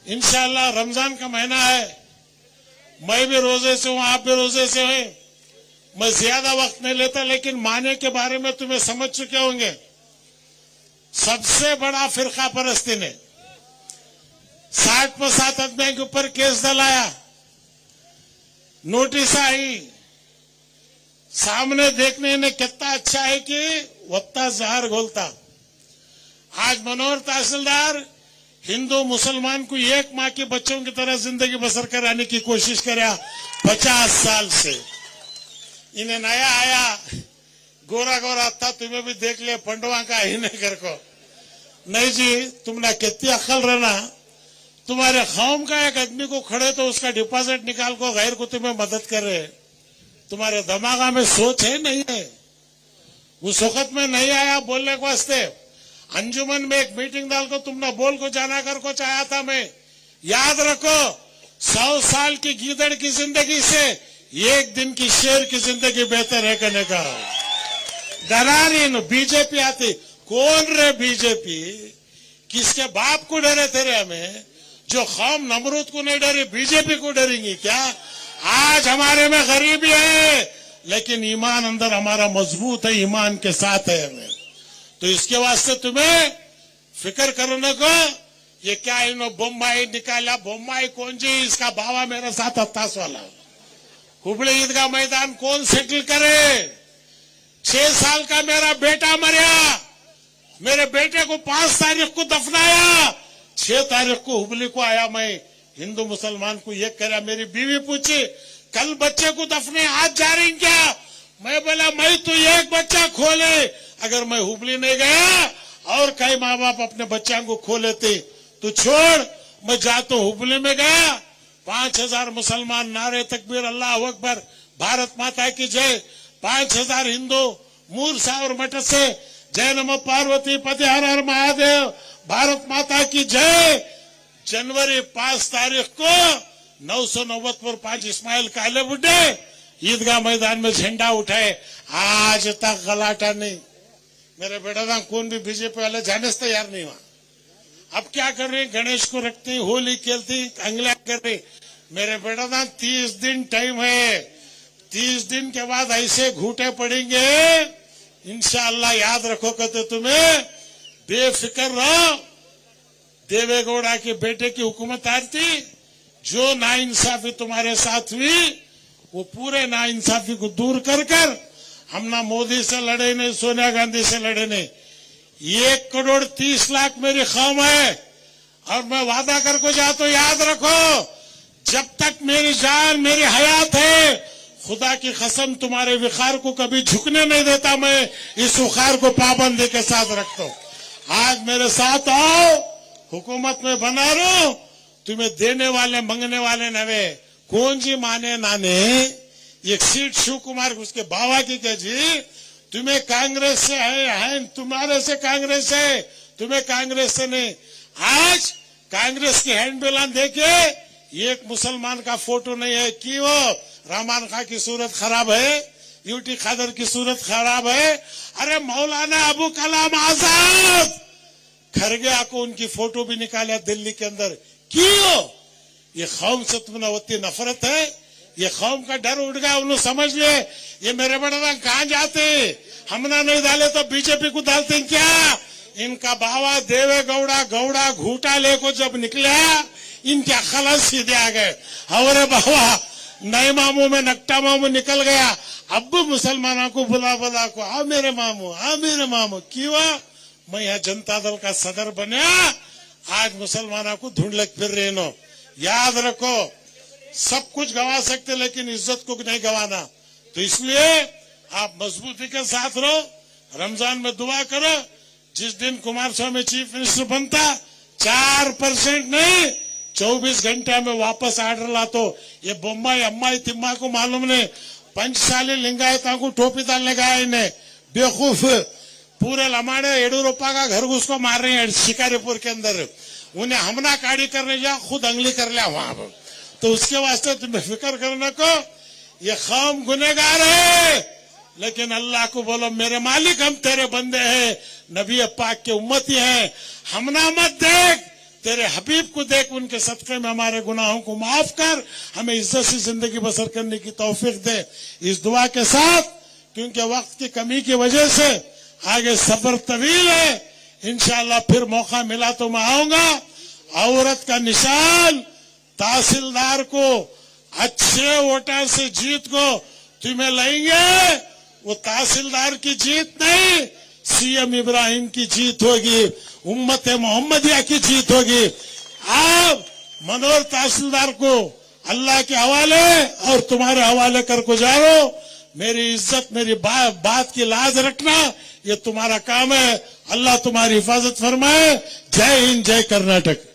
इंशाअल्लाह रमजान का महीना है, मैं भी रोजे से हूं, आप भी रोजे से हैं। मैं ज्यादा वक्त नहीं लेता, लेकिन माने के बारे में तुम्हें समझ चुके होंगे। सबसे बड़ा फिरका परस्ती ने 60% आदमी के ऊपर केस दलाया, नोटिस आई, सामने देखने ने कितना अच्छा है कि वत्ता जहर घोलता। आज मनोहर तहसीलदार हिंदू मुसलमान को एक माँ के बच्चों की तरह जिंदगी बसर कराने की कोशिश करा 50 साल से। इन्हें नया आया, गोरा गोरा था, तुम्हें भी देख लिया, पंडवा का ही नहीं कर को। नहीं जी, तुमने कितनी अक्ल रहना, तुम्हारे कौम का एक आदमी को खड़े तो उसका डिपॉजिट निकाल को गैर को तुम्हें मदद कर रहे। तुम्हारे दिमाग में सोच है नहीं है? उस वक्त में नहीं आया बोलने को वास्ते। अंजुमन में एक मीटिंग डाल को तुमने बोल को जाना कर को चाहा था। मैं याद रखो, 100 साल की गीदड़ की जिंदगी से एक दिन की शेर की जिंदगी बेहतर है कहने का। डरा नहीं, बीजेपी आती। कौन रे बीजेपी? किसके बाप को डरे तेरे? हमें जो कौम नमरूद को नहीं डरी, बीजेपी को डरेंगी क्या? आज हमारे में गरीबी है, लेकिन ईमान अंदर हमारा मजबूत है, ईमान के साथ है हमें। तो इसके वास्ते तुम्हें फिक्र करने को, ये क्या इन्होंने बोम्बाई निकाला? बोम्बाई कौन जी? इसका बाबा मेरे साथ 28 वाला। हुबली ईदगाह मैदान कौन सेटल करे? 6 साल का मेरा बेटा मरिया, मेरे बेटे को 5 तारीख को दफनाया, 6 तारीख को हुबली को आया। मैं हिंदू मुसलमान को ये करा। मेरी बीवी पूछी कल बच्चे को दफने आज जा रही क्या? मैं बोला मैं तो एक बच्चा खोले, अगर मैं हुबली नहीं गया और कई माँ बाप अपने बच्चों को खो लेते तो छोड़, मैं जाता हुबली में गया। 5000 मुसलमान नारे तकबीर अल्लाह अकबर भारत माता की जय, 5000 हिंदू मूर्सा और मठ से जय नमो पार्वती पति हर हर महादेव भारत माता की जय। जनवरी 5 तारीख को 990 पर 5 इस्माइल काले बुड्ढे ईदगाह मैदान में झंडा उठाए। आज तक गलाटा नहीं। मेरे बेटा था कौन भी बीजेपी वाले जाने से तैयार नहीं हुआ। अब क्या कर रहे? गणेश को रखती, होली खेलती, अंगला कर रही। मेरे बेटा था 30 दिन टाइम है, 30 दिन के बाद ऐसे घूटे पड़ेंगे इंशाअल्लाह। याद रखो कहते तुम्हें बेफिक्र रहो। देवेगौड़ा के बेटे की हुकूमत आती, जो नाइंसाफी तुम्हारे साथ हुई वो पूरे नाइंसाफी को दूर कर कर, हम ना मोदी से लड़े नहीं, सोनिया गांधी से लड़े नहीं। 1,30,00,000 मेरी कौम है और मैं वादा करके जा तो याद रखो, जब तक मेरी जान मेरी हयात है, खुदा की कसम तुम्हारे विखार को कभी झुकने नहीं देता। मैं इस विखार को पाबंदी के साथ रखता हूं। आज मेरे साथ आओ, हुकूमत में बना रहो। तुम्हें देने वाले मंगने वाले नवे कौन जी माने नाने। एक सीट शिव कुमार उसके बाबा की कह जी, तुम्हें कांग्रेस से है, तुम्हारे से कांग्रेस है, तुम्हें कांग्रेस से नहीं। आज कांग्रेस की हैंडबिलान देखे, एक मुसलमान का फोटो नहीं है कि वो रहमान खां की सूरत खराब है, यूटी खादर की सूरत खराब है। अरे मौलाना अबू कलाम आजाद खरगे को उनकी फोटो भी निकाला दिल्ली के अंदर। क्यों? ये कौम से तुम्हें होती नफरत है, ये कौम का डर उड़ गया। उन्होंने समझ ले ये मेरे बड़ा कहां जाते, हमने नहीं डाले तो बीजेपी को डालते क्या? इनका बाबा देवेगौड़ा गौड़ा घूटा लेको जब निकला, इनके अक्ल सीधे आ गए। और बाबा नए मामू में नकटा मामू निकल गया। अब मुसलमानों को बुला बुला को आ मेरे मामू, आ मेरे मामू। क्यों? मैं यहाँ जनता दल का सदर बना, आज मुसलमानों को ढूंढ फिर रहे नो। याद रखो, सब कुछ गंवा सकते लेकिन इज्जत को नहीं गंवाना। तो इसलिए आप मजबूती के साथ रहो, रमजान में दुआ करो। जिस दिन कुमार स्वामी चीफ मिनिस्टर बनता 4% नहीं 24 घंटे में वापस आर्डर ला। तो ये बोम्बाई अम्माई तिम्मा को मालूम नहीं, पंचशाली लिंगायतों को टोपी डालने गया इन्हें बेवकूफ। पूरे लमाड़े येडुरप्पा का घर उसको मार रहे हैं शिकारीपुर के अंदर। उन्हें हमना काड़ी करने जा, खुद अंगली कर लिया वहां पर। तो उसके वास्ते तुम्हें फिक्र करने को, ये कौम गुनहगार है, लेकिन अल्लाह को बोलो मेरे मालिक हम तेरे बंदे हैं, नबी पाक के उम्मती हैं। हमना मत देख, तेरे हबीब को देख, उनके सदक़े में हमारे गुनाहों को माफ कर, हमें इज्जत से जिंदगी बसर करने की तौफीक दे। इस दुआ के साथ, क्योंकि वक्त की कमी की वजह से आगे सफर तवील है, इंशाअल्लाह फिर मौका मिला तो मैं आऊंगा। औरत का निशान तहसीलदार को अच्छे वोटर से जीत को तुम्हें लाएंगे। वो तहसीलदार की जीत नहीं, सीएम इब्राहिम की जीत होगी, उम्मत मोहम्मदिया की जीत होगी। आप मनोहर तहसीलदार को अल्लाह के हवाले और तुम्हारे हवाले कर गुजारो। मेरी इज्जत, मेरी बात की लाज रखना, ये तुम्हारा काम है। अल्लाह तुम्हारी हिफाजत फरमाए। जय हिंद, जय कर्नाटक।